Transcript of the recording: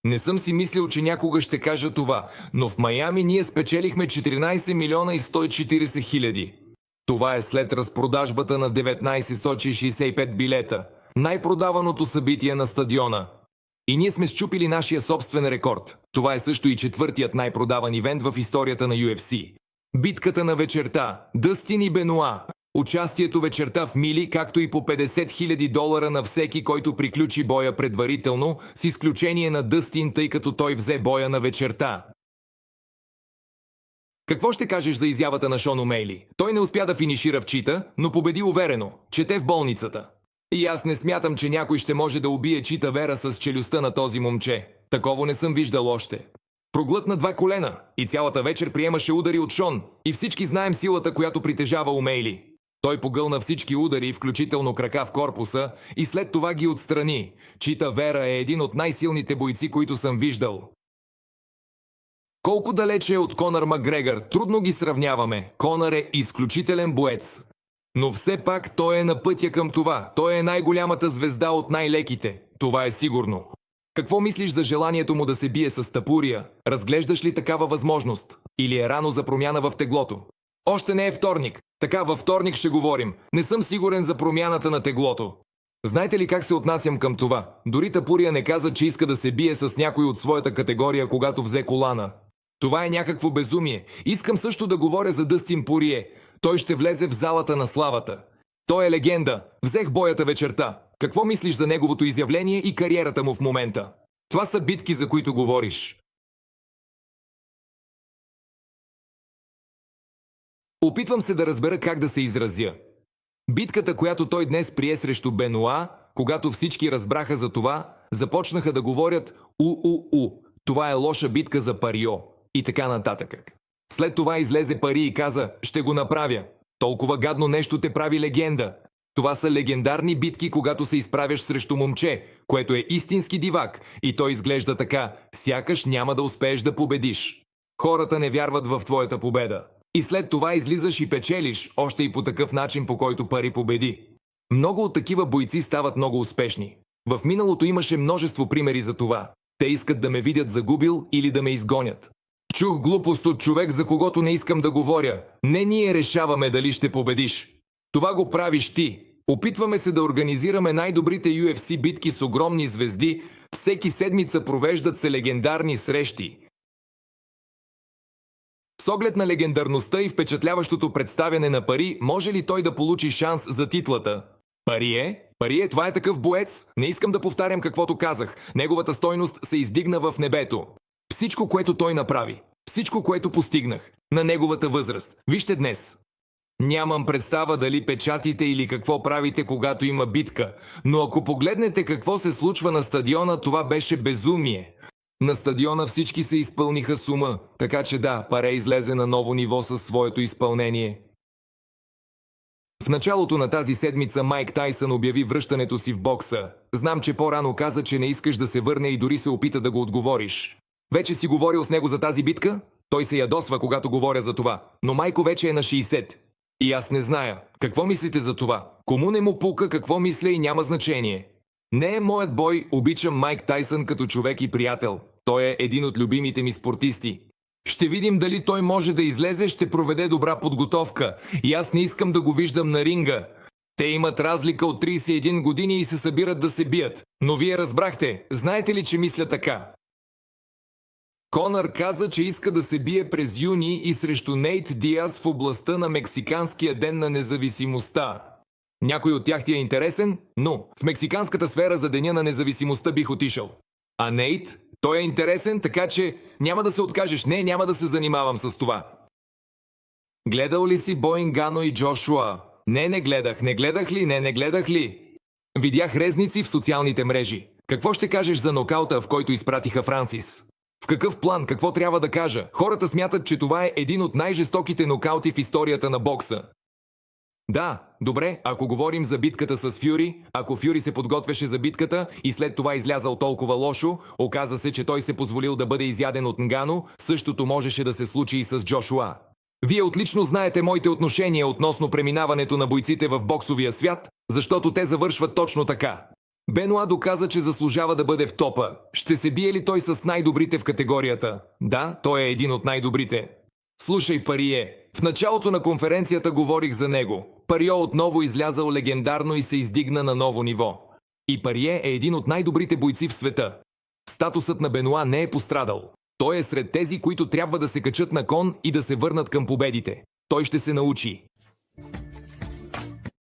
Не съм си мислил, че някога ще кажа това, но в Майами ние спечелихме 14 милиона и 140 хиляди. Това е след разпродажбата на 1965 билета, най-продаваното събитие на стадиона. И ние сме счупили нашия собствен рекорд. Това е също и четвъртият най-продаван ивент в историята на UFC. Битката на вечерта, Дъстин и Бенуа. Участието вечерта в мили, както и по 50 хиляди долара на всеки, който приключи боя предварително, с изключение на Дъстин, тъй като той взе боя на вечерта. Какво ще кажеш за изявата на Шон Омейли? Той не успя да финишира в Чита, но победи уверено, чете в болницата. И аз не смятам, че някой ще може да убие Чита Вера с челюстта на този момче. Таково не съм виждал още. Проглътна 2 колена и цялата вечер приемаше удари от Шон. И всички знаем силата, която притежава Омейли. Той погълна всички удари, включително крака в корпуса, и след това ги отстрани. Чита Вера е един от най-силните бойци, които съм виждал. Колко далече е от Конър Макгрегор, трудно ги сравняваме. Конър е изключителен боец. Но все пак той е на пътя към това. Той е най-голямата звезда от най-леките. Това е сигурно. Какво мислиш за желанието му да се бие с Тапурия? Разглеждаш ли такава възможност? Или е рано за промяна в теглото? Още не е вторник. Така във вторник ще говорим. Не съм сигурен за промяната на теглото. Знаете ли как се отнасям към това? Дори Тапурия не каза, че иска да се бие с някой от своята категория, когато взе колана. Това е някакво безумие. Искам също да говоря за Дъстин Порие. Той ще влезе в залата на славата. Той е легенда. Взех боята вечерта. Какво мислиш за неговото изявление и кариерата му в момента? Това са битки, за които говориш. Опитвам се да разбера как да се изразя. Битката, която той днес прие срещу Бенуа, когато всички разбраха за това, започнаха да говорят у. Това е лоша битка за Парио. И така нататък. След това излезе Пари и каза, ще го направя. Толкова гадно нещо те прави легенда. Това са легендарни битки, когато се изправяш срещу момче, което е истински дивак, и той изглежда така, сякаш няма да успееш да победиш. Хората не вярват в твоята победа. И след това излизаш и печелиш, още и по такъв начин, по който Пари победи. Много от такива бойци стават много успешни. В миналото имаше множество примери за това. Те искат да ме видят загубил или да ме изгонят. Чух глупост от човек, за когото не искам да говоря. Не ние решаваме дали ще победиш. Това го правиш ти. Опитваме се да организираме най-добрите UFC битки с огромни звезди. Всеки седмица провеждат се легендарни срещи. С оглед на легендарността и впечатляващото представяне на Пари, може ли той да получи шанс за титлата? Пари, това е такъв боец. Не искам да повтарям каквото казах. Неговата стойност се издигна в небето. Всичко, което той направи. Всичко, което постигнах. На неговата възраст. Вижте днес. Нямам представа дали печатите или какво правите, когато има битка. Но ако погледнете какво се случва на стадиона, това беше безумие. На стадиона всички се изпълниха с ума. Така че да, Паре излезе на ново ниво със своето изпълнение. В началото на тази седмица Майк Тайсън обяви връщането си в бокса. Знам, че по-рано каза, че не искаш да се върне и дори се опита да го отговориш. Вече си говорил с него за тази битка? Той се ядосва, когато говоря за това. Но Майко вече е на 60. И аз не зная. Какво мислите за това? Кому не му пука какво мисля и няма значение. Не е моят бой, обичам Майк Тайсън като човек и приятел. Той е един от любимите ми спортисти. Ще видим дали той може да излезе, ще проведе добра подготовка. И аз не искам да го виждам на ринга. Те имат разлика от 31 години и се събират да се бият. Но вие разбрахте, знаете ли, че мисля така? Конър каза, че иска да се бие през юни и срещу Нейт Диаз в областта на Мексиканския ден на независимостта. Някой от тях ти е интересен? Но в мексиканската сфера за Деня на независимостта бих отишъл. А Нейт? Той е интересен, така че няма да се откажеш. Не, няма да се занимавам с това. Гледал ли си бой Нганно и Джошуа? Не гледах. Не гледах ли? Не гледах ли? Видях резници в социалните мрежи. Какво ще кажеш за нокаута, в който изпратиха Франсис? В какъв план? Какво трябва да кажа? Хората смятат, че това е един от най-жестоките нокаути в историята на бокса. Да, добре, ако говорим за битката с Фюри, ако Фюри се подготвяше за битката и след това излязал толкова лошо, оказа се, че той се позволил да бъде изяден от Нганно, същото можеше да се случи и с Джошуа. Вие отлично знаете моите отношения относно преминаването на бойците в боксовия свят, защото те завършват точно така. Бенуа доказа, че заслужава да бъде в топа. Ще се бие ли той с най-добрите в категорията? Да, той е един от най-добрите. Слушай, Парие, в началото на конференцията говорих за него. Парио отново излязал легендарно и се издигна на ново ниво. И Парие е един от най-добрите бойци в света. Статусът на Бенуа не е пострадал. Той е сред тези, които трябва да се качат на кон и да се върнат към победите. Той ще се научи.